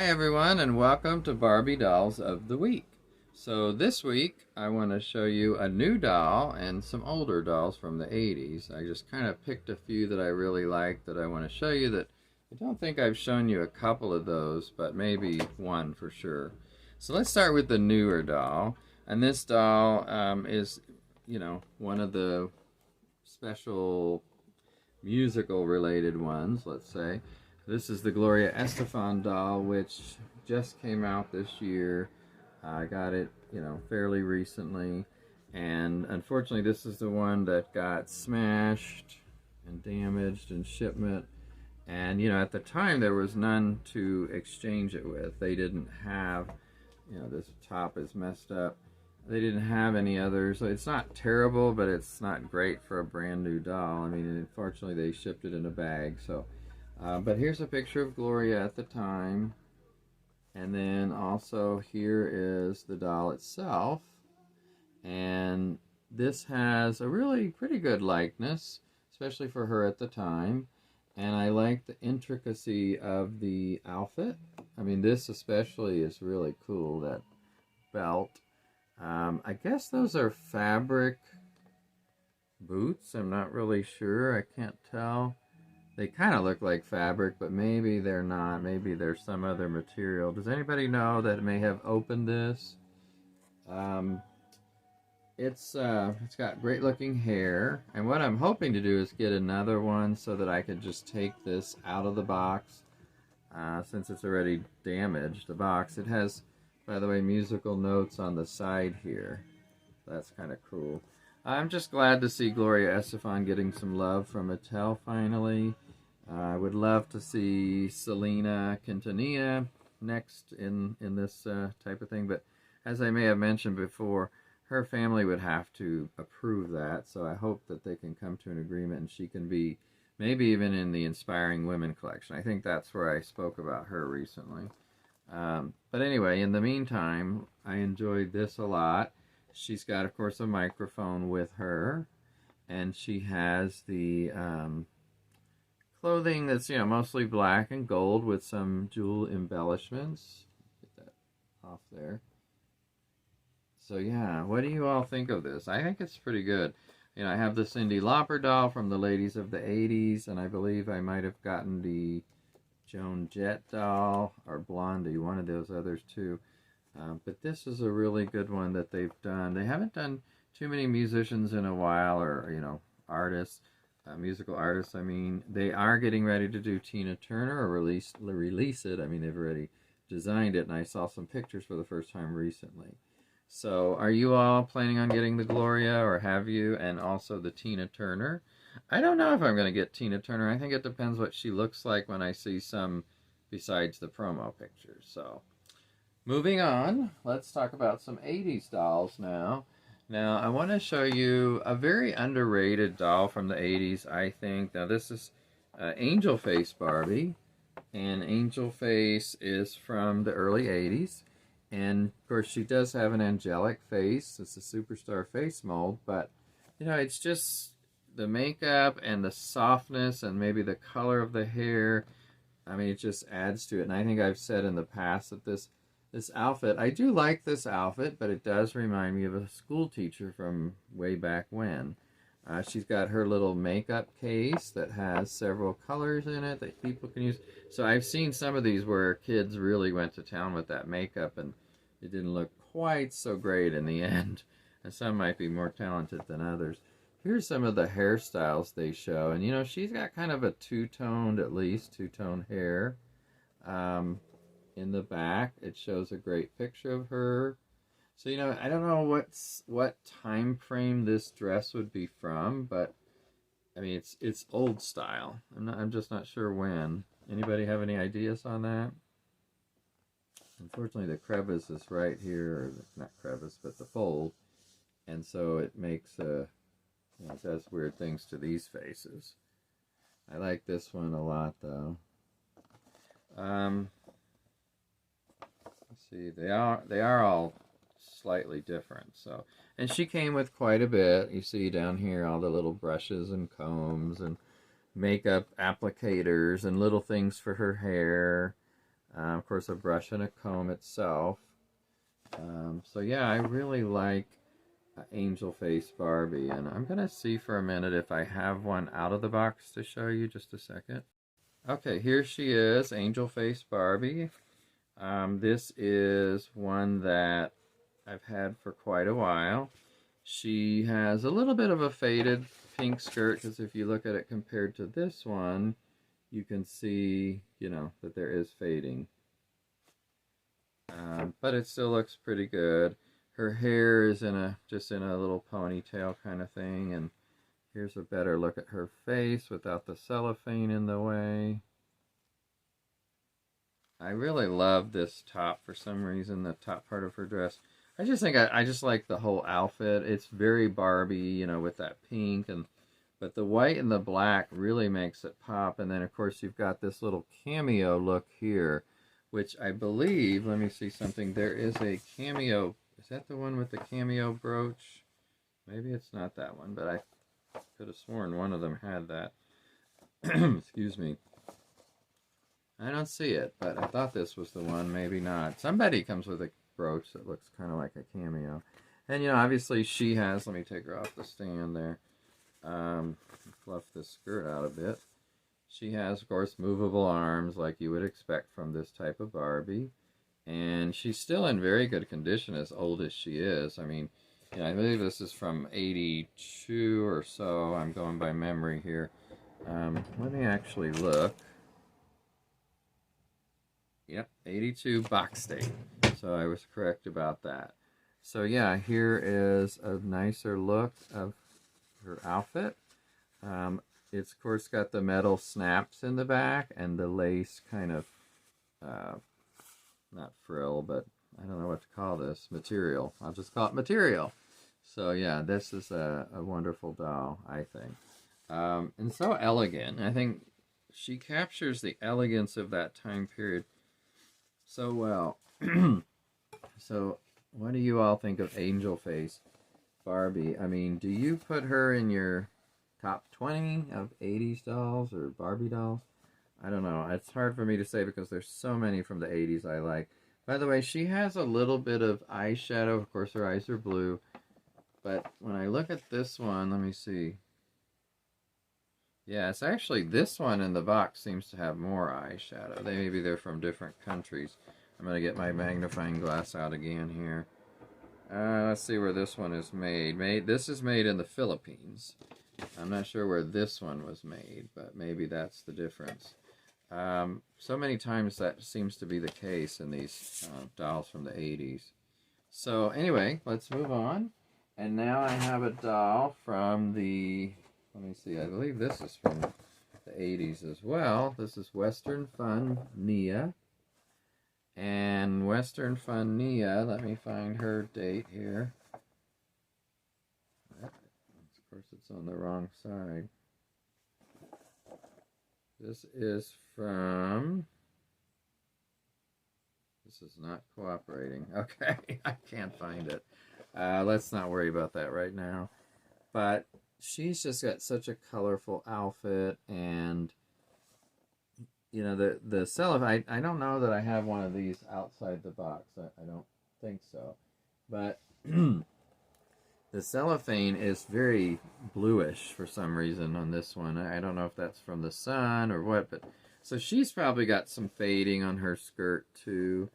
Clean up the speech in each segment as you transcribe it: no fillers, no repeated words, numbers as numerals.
Hi everyone and welcome to Barbie Dolls of the Week. So this week I want to show you a new doll and some older dolls from the 80s. I just kind of picked a few that I really like that I want to show you that I don't think I've shown you a couple of those, but maybe one for sure. So let's start with the newer doll. And this doll is, one of the special musical related ones, let's say. This is the Gloria Estefan doll, which just came out this year. I got it, fairly recently. And unfortunately, this is the one that got smashed and damaged in shipment. And, at the time, there was none to exchange it with. They didn't have, this top is messed up. They didn't have any others. So it's not terrible, but it's not great for a brand new doll. I mean, unfortunately, they shipped it in a bag. So, but here's a picture of Gloria at the time. And then also here is the doll itself. And this has a really pretty good likeness, especially for her at the time. And I like the intricacy of the outfit. I mean, this especially is really cool, that belt. I guess those are fabric boots. I'm not really sure. I can't tell. They kind of look like fabric, but maybe they're not. Maybe there's some other material. Does anybody know that may have opened this? It's got great looking hair, and what I'm hoping to do is get another one so that I could just take this out of the box, since it's already damaged, the box. It has, by the way, musical notes on the side here. That's kind of cool. I'm just glad to see Gloria Estefan getting some love from Mattel finally. I would love to see Selena Quintanilla next in this type of thing, but as I may have mentioned before, her family would have to approve that, so I hope that they can come to an agreement and she can be maybe even in the Inspiring Women collection. I think that's where I spoke about her recently. But anyway, in the meantime, I enjoyed this a lot. She's got, of course, a microphone with her, and she has the clothing that's, mostly black and gold with some jewel embellishments. Get that off there. So yeah, what do you all think of this? I think it's pretty good. I have the Cyndi Lauper doll from the ladies of the 80s, and I believe I might have gotten the Joan Jett doll or Blondie, one of those others too. But this is a really good one that they've done. They haven't done too many musicians in a while, or artists, musical artists. I mean, they are getting ready to do Tina Turner or release it. I mean, they've already designed it, and I saw some pictures for the first time recently. So, are you all planning on getting the Gloria, or have you? And also the Tina Turner. I don't know if I'm going to get Tina Turner. I think it depends what she looks like when I see some besides the promo pictures. So, moving on, let's talk about some 80s dolls now. Now, I want to show you a very underrated doll from the 80s, I think. Now, this is Angel Face Barbie, and Angel Face is from the early 80s. And, of course, she does have an angelic face. It's a superstar face mold, but, it's just the makeup and the softness and maybe the color of the hair. I mean, it just adds to it. And I think I've said in the past that this outfit, I do like this outfit, but it does remind me of a school teacher from way back when. She's got her little makeup case that has several colors in it that people can use. So I've seen some of these where kids really went to town with that makeup, and it didn't look quite so great in the end. And some might be more talented than others. Here's some of the hairstyles they show. And, she's got kind of a two-toned, at least, two-tone hair. In the back, it shows a great picture of her. So, I don't know what time frame this dress would be from, but I mean, it's old style. I'm just not sure when. Anybody have any ideas on that? Unfortunately, the crevice is right here, or not crevice, but the fold, and so it makes it does weird things to these faces. I like this one a lot, though. Let's see, they are all slightly different. So, and she came with quite a bit. You see down here all the little brushes and combs and makeup applicators and little things for her hair. Of course, a brush and a comb itself. So yeah, I really like Angel Face Barbie, and I'm gonna see for a minute if I have one out of the box to show you. Just a second. Okay, here she is, Angel Face Barbie. This is one that I've had for quite a while. She has a little bit of a faded pink skirt, because if you look at it compared to this one, you can see, you know, that there is fading. But it still looks pretty good. Her hair is just in a little ponytail kind of thing, and here's a better look at her face without the cellophane in the way. I really love this top for some reason, the top part of her dress. I just think I just like the whole outfit. It's very Barbie, you know, with that pink, but the white and the black really makes it pop. And then of course you've got this little cameo look here, which I believe, let me see something, there is a cameo. Is that the one with the cameo brooch? Maybe it's not that one, but I could have sworn one of them had that. Excuse me. I don't see it, but I thought this was the one, maybe not. Somebody comes with a brooch that looks kind of like a cameo. And, you know, obviously she has, let me take her off the stand there, fluff the skirt out a bit. She has, of course, movable arms like you would expect from this type of Barbie. And she's still in very good condition as old as she is. I mean, you know, I believe this is from 82 or so. I'm going by memory here. Let me actually look. Yep, 82 box date. So I was correct about that. So yeah, here is a nicer look of her outfit. It's of course got the metal snaps in the back and the lace kind of, not frill, but I don't know what to call this, material. I'll just call it material. So yeah, this is a wonderful doll, I think. And so elegant. I think she captures the elegance of that time period so well. So what do you all think of Angel Face Barbie? I mean, do you put her in your top 20 of 80s dolls or Barbie dolls? I don't know. It's hard for me to say because there's so many from the 80s I like. By the way, she has a little bit of eyeshadow. Of course, her eyes are blue. But when I look at this one, let me see. Yeah, it's actually this one in the box seems to have more eyeshadow. Maybe they're from different countries. I'm going to get my magnifying glass out again here. Let's see where this one is made. This is made in the Philippines. I'm not sure where this one was made, but maybe that's the difference. So many times that seems to be the case in these dolls from the 80s. So anyway, let's move on. And now I have a doll from the, let me see, I believe this is from the 80s as well. This is Western Fun Nia. And Western Fun Nia, let me find her date here. Of course, it's on the wrong side. This is from, this is not cooperating. Okay, I can't find it. Let's not worry about that right now. But she's just got such a colorful outfit, and you know, the cellophane, I don't know that I have one of these outside the box. I don't think so. But the cellophane is very bluish for some reason on this one. I don't know if that's from the sun or what, but so she's probably got some fading on her skirt too.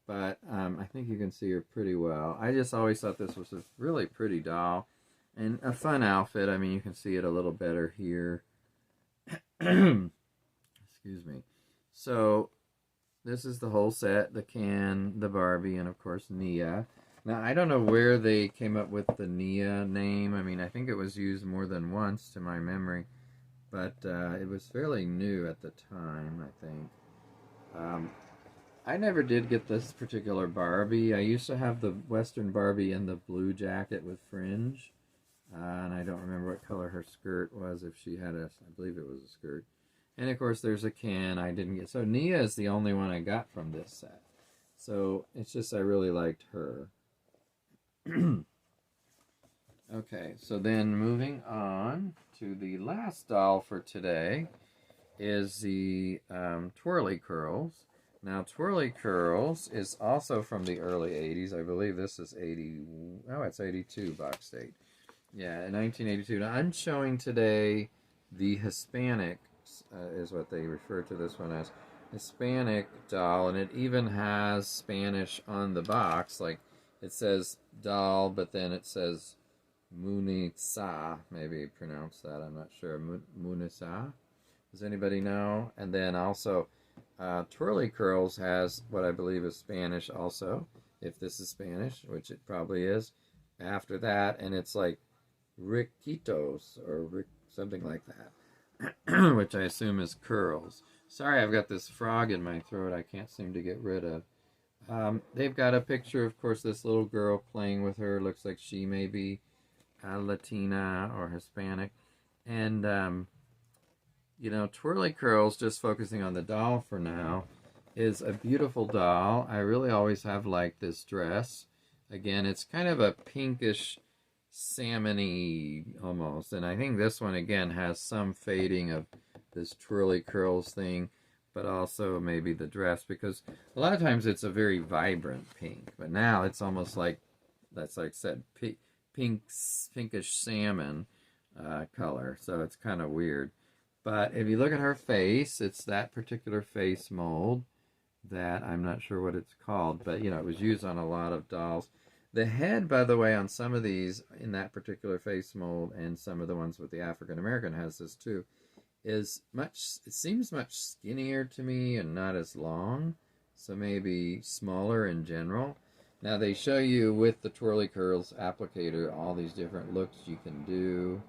But I think you can see her pretty well. I just always thought this was a really pretty doll and a fun outfit. I mean, you can see it a little better here. Excuse me. So this is the whole set, the can, the Barbie, and of course Nia. Now I don't know where they came up with the Nia name. I mean, I think it was used more than once to my memory, but it was fairly new at the time, I think. I never did get this particular Barbie. I used to have the Western Barbie in the blue jacket with fringe, and I don't remember what color her skirt was, if she had I believe it was a skirt. And of course there's a can I didn't get. So Nia is the only one I got from this set. So it's just I really liked her. Okay, so then moving on to the last doll for today is the Twirly Curls. Now, Twirly Curls is also from the early 80s. I believe this is 80. Oh, it's 82 box date. Yeah, in 1982. Now, I'm showing today the Hispanic, is what they refer to this one as. Hispanic doll, and it even has Spanish on the box. Like, it says doll, but then it says Munisa. Maybe pronounce that. I'm not sure. Munisa? Does anybody know? And then also, Twirly Curls has what I believe is Spanish also, if this is Spanish, which it probably is. After that, and it's like Riquitos or something like that, which I assume is curls. Sorry, I've got this frog in my throat I can't seem to get rid of. They've got a picture, of course, this little girl playing with her. Looks like she may be Latina or Hispanic. And, you know, Twirly Curls, just focusing on the doll for now, is a beautiful doll. I really always have liked this dress. Again, it's kind of a pinkish, salmon-y almost. And I think this one, again, has some fading of this Twirly Curls thing, but also maybe the dress, because a lot of times it's a very vibrant pink, but now it's almost like, that's like I said, pinkish salmon color, so it's kind of weird. But if you look at her face, it's that particular face mold that I'm not sure what it's called, but you know, it was used on a lot of dolls. The head, by the way, on some of these in that particular face mold, and some of the ones with the African American has this too, is much, it seems much skinnier to me and not as long, so maybe smaller in general. Now they show you with the Twirly Curls applicator all these different looks you can do,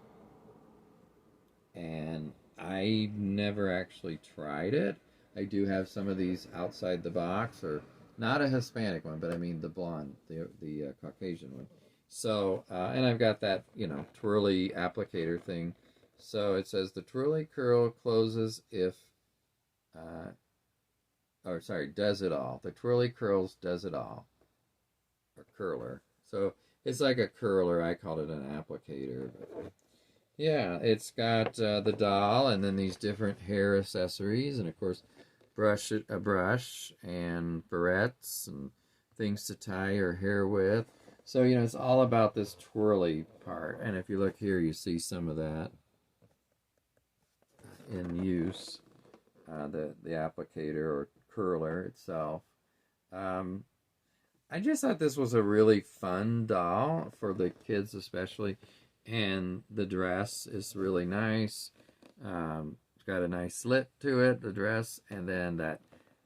and I never actually tried it. I do have some of these outside the box, or not a Hispanic one, but I mean the blonde, the Caucasian one. So, and I've got that, you know, twirly applicator thing. So it says the Twirly Curl closes if, or sorry, does it all. The Twirly Curls does it all. Or curler. So it's like a curler. I call it an applicator. But yeah, it's got the doll and then these different hair accessories. And of course, a brush and barrettes and things to tie your hair with. So, you know, it's all about this twirly part. And if you look here, you see some of that in use, the applicator or curler itself. I just thought this was a really fun doll for the kids especially, and the dress is really nice. It's got a nice slit to it, the dress, and then that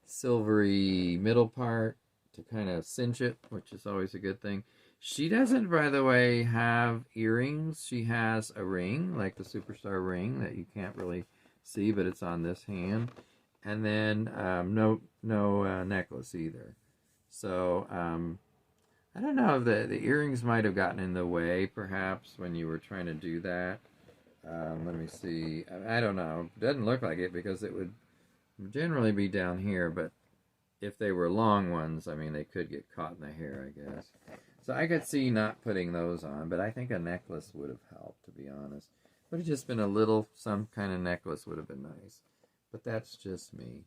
silvery middle part to kind of cinch it, which is always a good thing. She doesn't, by the way, have earrings. She has a ring, like the Superstar ring that you can't really see, but it's on this hand, and then no necklace either. So I don't know if the earrings might have gotten in the way, perhaps, when you were trying to do that. Let me see. I don't know. It doesn't look like it because it would generally be down here, but if they were long ones, I mean, they could get caught in the hair, I guess. So I could see not putting those on, but I think a necklace would have helped, to be honest. Would have just been a little, some kind of necklace would have been nice. But that's just me.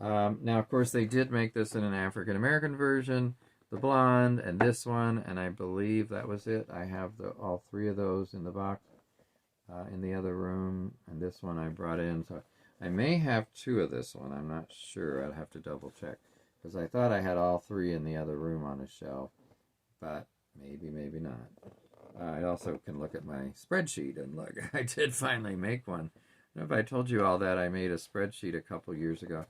Now, of course, they did make this in an African-American version, the blonde, and this one, and I believe that was it. I have all three of those in the box in the other room, and this one I brought in. So I may have two of this one. I'm not sure. I'd have to double check, because I thought I had all three in the other room on a shelf, but maybe not. I also can look at my spreadsheet and look. I did finally make one. I don't know if I told you all that. I made a spreadsheet a couple years ago,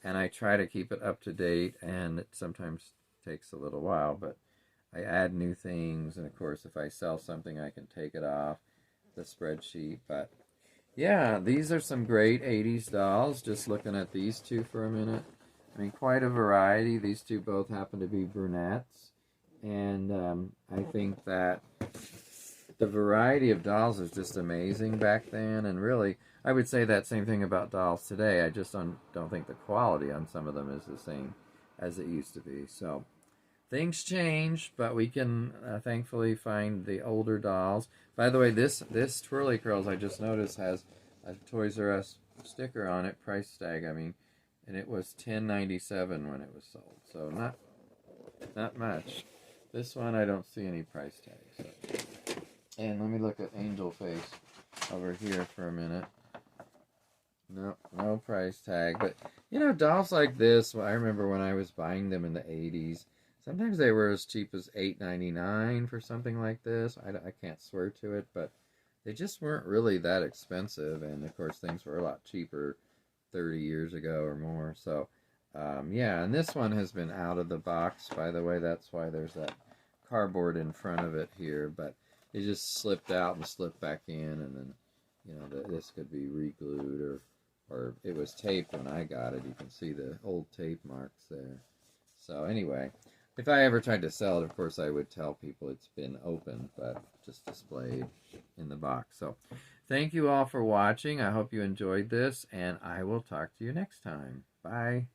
and I try to keep it up to date, and it sometimes takes a little while, but I add new things, and of course if I sell something I can take it off the spreadsheet. But yeah, these are some great 80s dolls. Just looking at these two for a minute. I mean, quite a variety. These two both happen to be brunettes, and I think that the variety of dolls is just amazing back then, and really I would say that same thing about dolls today. I just don't think the quality on some of them is the same as it used to be. So things change, but we can thankfully find the older dolls. By the way, this Twirly Curls I just noticed has a Toys R Us sticker on it, price tag, I mean, and it was $10.97 when it was sold. So not much. This one I don't see any price tag. So. And let me look at Angel Face over here for a minute. No, no price tag. But, you know, dolls like this, I remember when I was buying them in the 80s, sometimes they were as cheap as $8.99 for something like this. I can't swear to it, but they just weren't really that expensive. And, of course, things were a lot cheaper 30 years ago or more. So, yeah, and this one has been out of the box, by the way. That's why there's that cardboard in front of it here. But it just slipped out and slipped back in, and then, you know, this could be re-glued or it was taped when I got it. You can see the old tape marks there. So anyway, if I ever tried to sell it, of course, I would tell people it's been opened, but just displayed in the box. So thank you all for watching. I hope you enjoyed this, and I will talk to you next time. Bye.